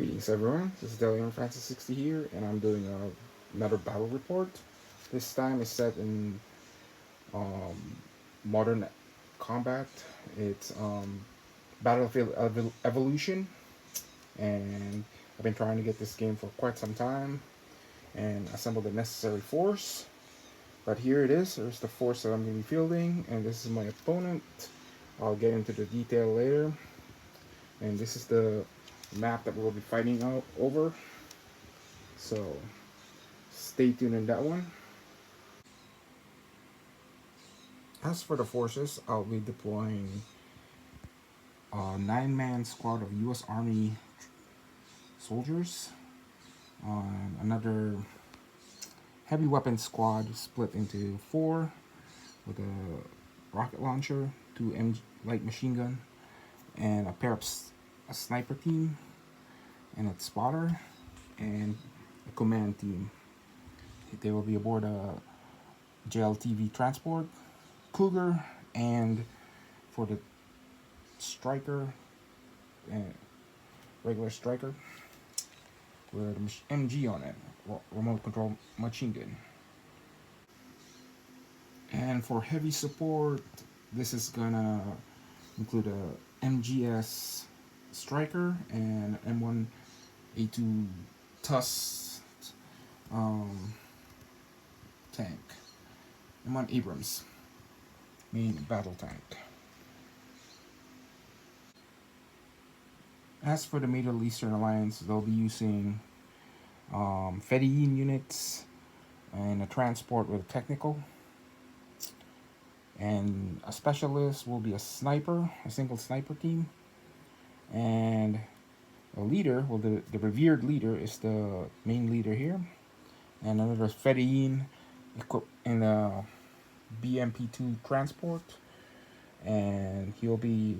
Greetings everyone, this is Francis60 here, and I'm doing another battle report. This time it's set in modern combat. It's Battlefield Evolution, and I've been trying to get this game for quite some time and assemble the necessary force. But here it is, there's the force that I'm going to be fielding, and this is my opponent. I'll get into the detail later. And this is the map that we'll be fighting out over. So stay tuned in that one. As for the forces, I'll be deploying a 9-man squad of U.S. Army soldiers, another heavy weapon squad split into 4 with a rocket launcher, 2 light machine gun, and a pair of a sniper team, and a spotter, and a command team. They will be aboard a JLTV transport, Cougar, and for the striker, regular striker, with an MG on it, remote control machine gun. And for heavy support, this is gonna include a MGS striker and M1A2 TUS tank, M1 Abrams main battle tank. As for the Middle Eastern Alliance, they'll be using Fedayeen units and a transport with a technical. And a specialist will be a sniper, a single sniper team. And a leader, well, the revered leader is the main leader here. And another Fedayeen equipped in a BMP-2 transport. And he'll be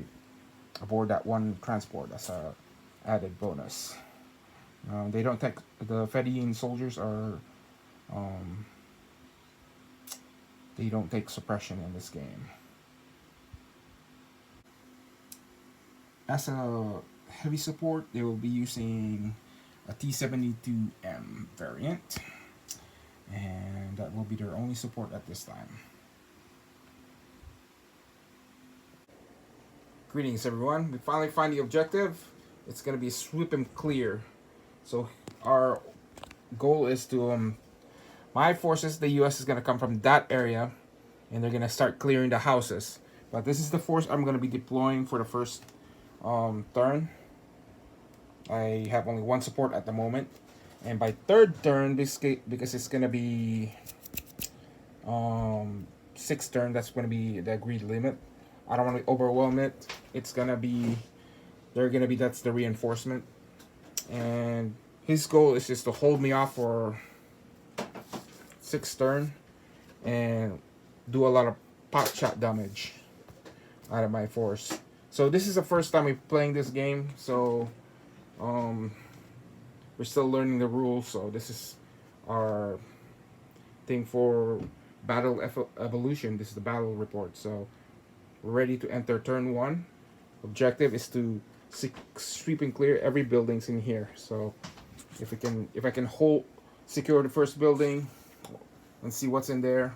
aboard that one transport. That's a added bonus. They don't take, the Fedayeen soldiers are they don't take suppression in this game. As a heavy support, they will be using a T-72M variant, and that will be their only support at this time. Greetings everyone, we finally find the objective. It's going to be sweep and clear. So our goal is to, my forces, the US is going to come from that area, and they're going to start clearing the houses. But this is the force I'm going to be deploying for the first turn. I have only 1 support at the moment. And by 3rd turn, because it's going to be 6th turn, that's going to be the agreed limit. I don't want to overwhelm it. It's going to be, that's the reinforcement. And his goal is just to hold me off for 6th turn and do a lot of pot shot damage out of my force. So this is the first time we're playing this game, so we're still learning the rules. So this is our thing for Battle Evolution. This is the battle report. So we're ready to enter turn 1. Objective is to sweep and clear every buildings in here. So if I can secure the first building and see what's in there,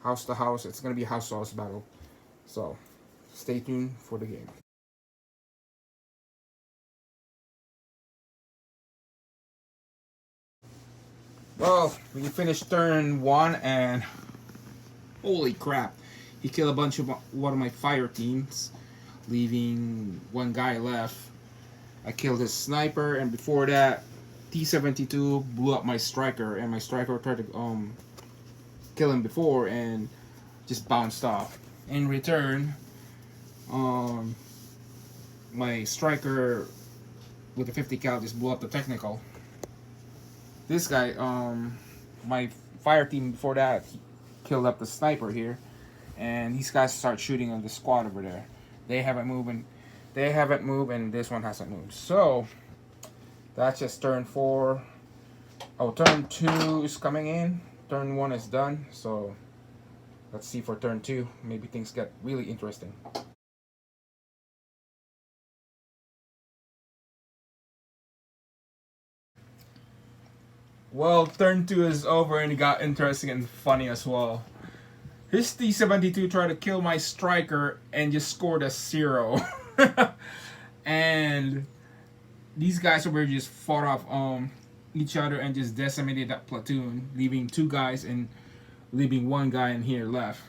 house to house, it's gonna be a house to house battle. So stay tuned for the game. Well, we finished turn 1, and holy crap, he killed a bunch of one of my fire teams, leaving 1 guy left. I killed his sniper, and before that, T-72 blew up my striker, and my striker tried to kill him before and just bounced off. In return, my striker with the 50 cal just blew up the technical. This guy, my fire team before that, he killed up the sniper here, and these guys start shooting on the squad over there. They haven't moved, and this one hasn't moved. So that's just turn 4. Oh, turn 2 is coming in. Turn 1 is done. So let's see for turn 2. Maybe things get really interesting. Well, turn 2 is over and it got interesting and funny as well. His T-72 tried to kill my striker and just scored a 0. And these guys over here just fought off each other and just decimated that platoon, leaving 2 guys and leaving 1 guy in here left.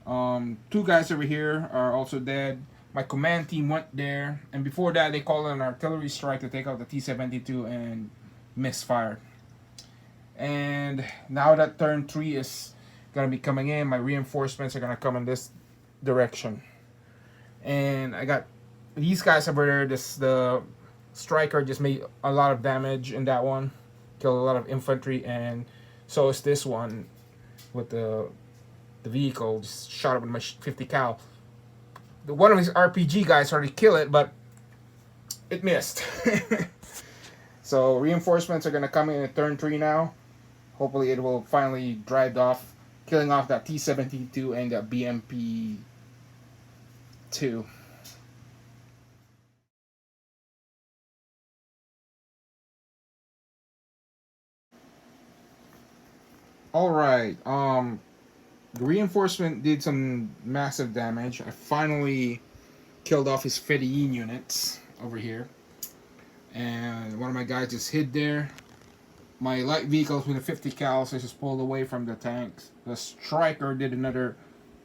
2 guys over here are also dead. My command team went there, and before that they called an artillery strike to take out the T-72 and misfired. And now that turn 3 is gonna be coming in, my reinforcements are gonna come in this direction. And I got these guys over there. The striker just made a lot of damage in that one, killed a lot of infantry, and so is this one with the vehicle. Just shot it with my 50 cal. One of his RPG guys tried to kill it, but it missed. So reinforcements are gonna come in at turn 3 now. Hopefully it will finally drive off, killing off that T-72 and that BMP-2. Alright, the reinforcement did some massive damage. I finally killed off his Fedayeen units over here. And one of my guys just hid there. My light vehicles with a 50 cal so just pulled away from the tanks. The striker did another,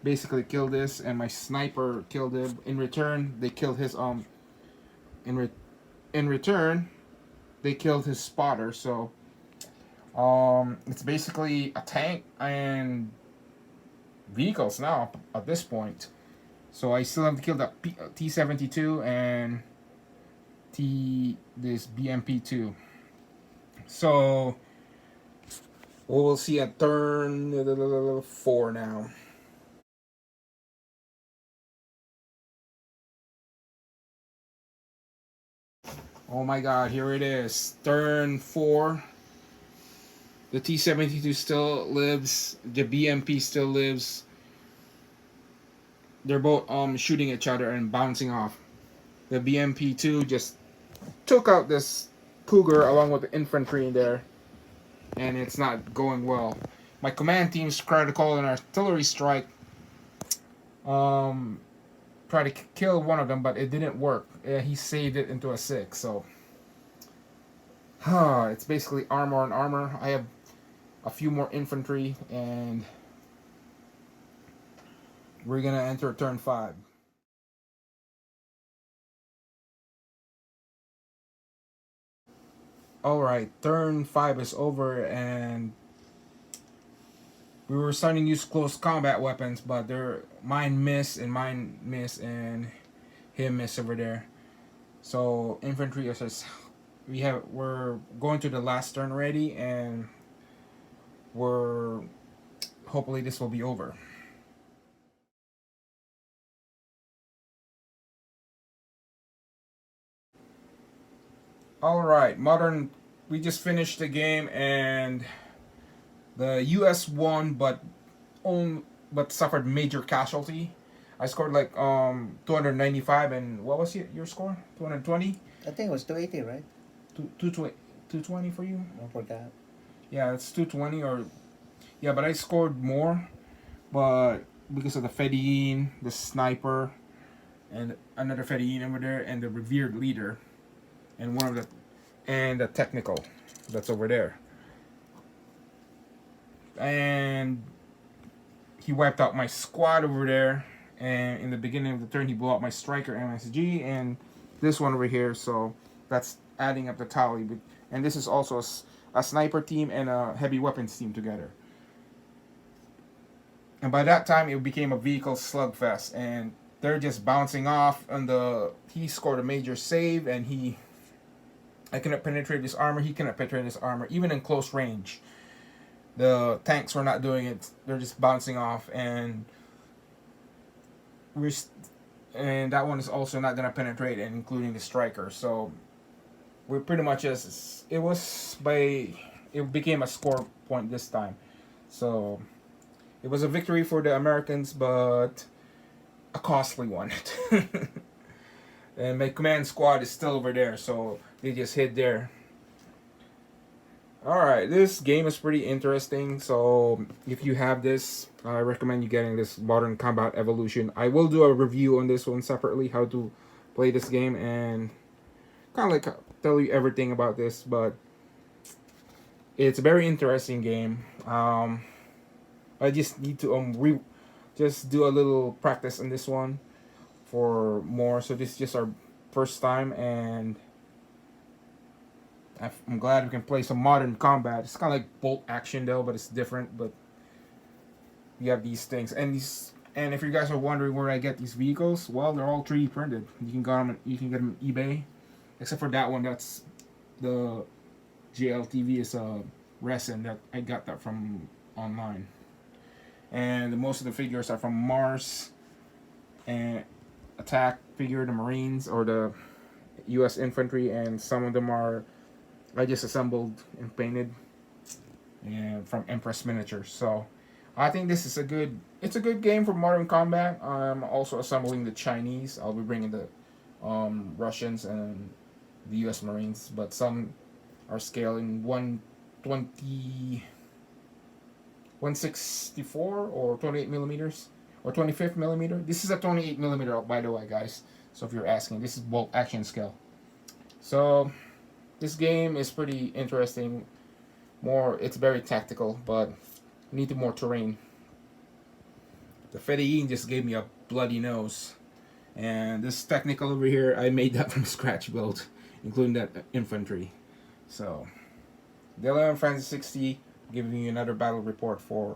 basically killed this, and my sniper killed him. In return, they killed his in return, they killed his spotter. So it's basically a tank and vehicles now at this point. So I still have to kill that T-72 and this BMP-2. So we'll see at turn 4 now. Oh my god, here it is. Turn 4. The T-72 still lives. The BMP still lives. They're both shooting each other and bouncing off. The BMP-2 just took out this Cougar along with the infantry in there, and it's not going well. My command team's tried to call an artillery strike, try to kill one of them, but it didn't work. He saved it into a 6. So it's basically armor on armor. I have a few more infantry, and we're gonna enter turn 5. Alright, turn 5 is over, and we were starting to use close combat weapons, but mine miss and him miss over there. So infantry is just, we're going to the last turn already, and hopefully this will be over. Alright, we just finished the game, and the US won, but suffered major casualty. I scored like 295, and what was your score? 220? I think it was 280, right? 220 for you? I forgot. Yeah, it's 220 yeah, but I scored more, but because of the Fedayeen, the sniper, and another Fedayeen over there, and the revered leader, and the technical that's over there. And he wiped out my squad over there, and in the beginning of the turn he blew out my striker MSG and this one over here, so that's adding up the tally. And this is also a sniper team and a heavy weapons team together. And by that time it became a vehicle slugfest, and they're just bouncing off, and he scored a major save, and I cannot penetrate his armor, he cannot penetrate his armor, even in close range. The tanks were not doing it, they're just bouncing off, and that one is also not gonna penetrate, and including the striker. So we're pretty much it became a score point this time. So it was a victory for the Americans, but a costly one. And my command squad is still over there, so they just hid there. Alright, this game is pretty interesting. So if you have this, I recommend you getting this Modern Combat Evolution. I will do a review on this one separately, how to play this game, and kind of like tell you everything about this. But it's a very interesting game. I just need to just do a little practice on this one for more. So this is just our first time, and I'm glad we can play some modern combat. It's kind of like bolt action though, but it's different. But you have these things, and if you guys are wondering where I get these vehicles, well, they're all 3D printed. You can get them. You can get them on eBay, except for that one. That's the JLTV is a resin that I got that from online. And most of the figures are from Mars and Attack figure, the Marines or the U.S. infantry, and some of them are I just assembled and painted, and from Empress Miniatures. So I think this is it's a good game for Modern Combat. I'm also assembling the Chinese. I'll be bringing the Russians and the U.S. Marines, but some are scaling 120. 164 or 28 millimeters or 25th millimeter. This is a 28 millimeter, by the way, guys. So if you're asking, this is bolt action scale. So this game is pretty interesting. It's very tactical, but you need more terrain. The Fedayeen just gave me a bloody nose, and this technical over here, I made that from scratch build, including that infantry. So the 11 Francis 60. Giving you another battle report for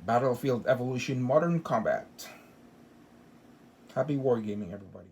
Battlefield Evolution Modern Combat. Happy wargaming, everybody.